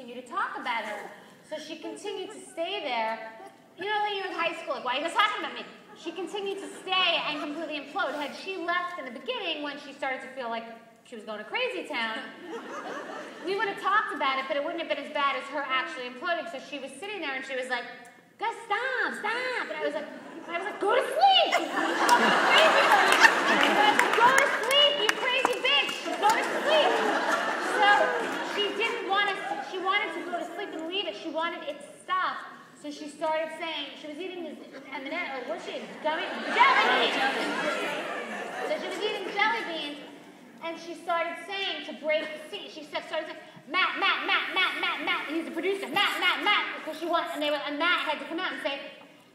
continue to talk about her. So she continued to stay there. You know, when you're in high school, like, why are you guys talking about me? She continued to stay and completely implode. Had she left in the beginning when she started to feel like she was going to crazy town, we would have talked about it, but it wouldn't have been as bad as her actually imploding. So she was sitting there and she was like, guys, stop, stop. And I was like, go to sleep. Go to sleep, you crazy bitch. Go to sleep. So she didn't want us to, she wanted to go to sleep and leave it. She wanted it to stop. So she started saying, she was eating this M&M, or what was she eating? Jelly beans. So she was eating jelly beans, and she started saying, to break the scene, she started saying, Matt, he's the producer, Matt, because she wanted, and Matt had to come out and say,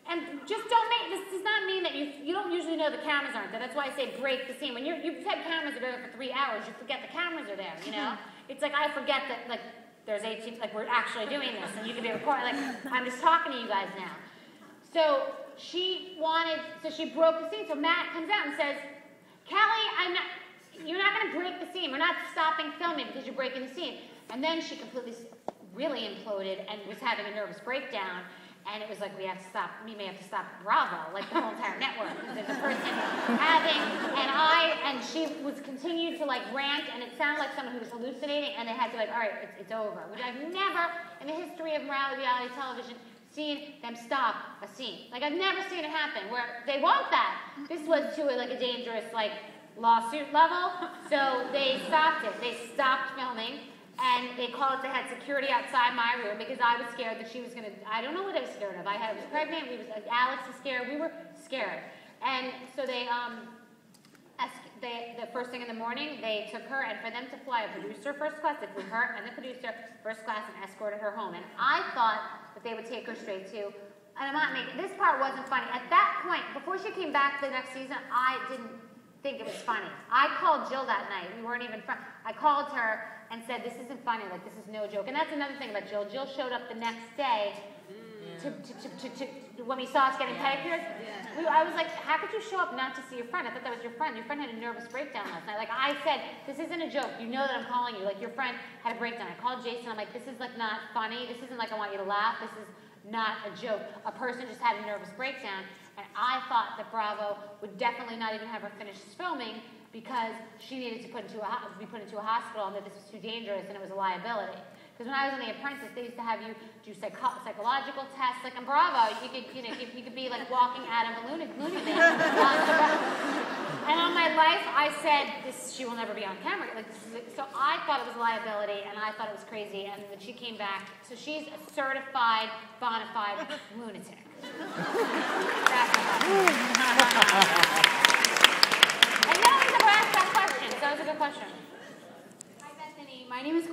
and just don't make, this does not mean that you don't usually know the cameras aren't there. That's why I say break the scene. When you've had cameras there for 3 hours, you forget the cameras are there, you know? It's like I forget that, like, there's 18, like, we're actually doing this, and you can be recording, like, I'm just talking to you guys now. So she broke the scene, so Matt comes out and says, Kelly, you're not going to break the scene. We're not stopping filming because you're breaking the scene. And then she completely, really imploded and was having a nervous breakdown. And it was like, we may have to stop Bravo, like the whole entire network. There's a person and she was continued to like rant, and it sounded like someone who was hallucinating, and they had to like, all right, it's over. Which I've never, in the history of reality television, seen them stop a scene. Like, I've never seen it happen, where they want that. This was to like a dangerous, like, lawsuit level, so they stopped it. They stopped filming. And they had security outside my room because I was scared that she was going to, I don't know what I was scared of. I was pregnant, Alex was scared, we were scared. And so the first thing in the morning, they took her, and for them to fly a producer first class, they flew her and the producer first class and escorted her home. And I thought that they would take her straight to, and I'm not making, this part wasn't funny. At that point, before she came back the next season, I didn't think it was funny. I called Jill that night. We weren't even friends. I called her and said, this isn't funny, like, this is no joke. And that's another thing about Jill. Jill showed up the next day when we saw us getting pedicures. I was like, how could you show up not to see your friend? I thought that was your friend. Your friend had a nervous breakdown last night. Like, I said, this isn't a joke. You know that I'm calling you. Like, your friend had a breakdown. I called Jason. I'm like, this is, like, not funny. This isn't like I want you to laugh. This is not a joke. A person just had a nervous breakdown. And I thought that Bravo would definitely not even have her finish filming because she needed to be put into a hospital, and that this was too dangerous and it was a liability. Because when I was on The Apprentice, they used to have you do psychological tests. Like on Bravo, you could be like walking out of a loony bin. And on my life, I said, she will never be on camera. Like, so I thought it was a liability, and I thought it was crazy. And then she came back, so she's a certified, bona fide lunatic. And no one's ever asked that question, so that was a good question. Hi, Bethany. My name is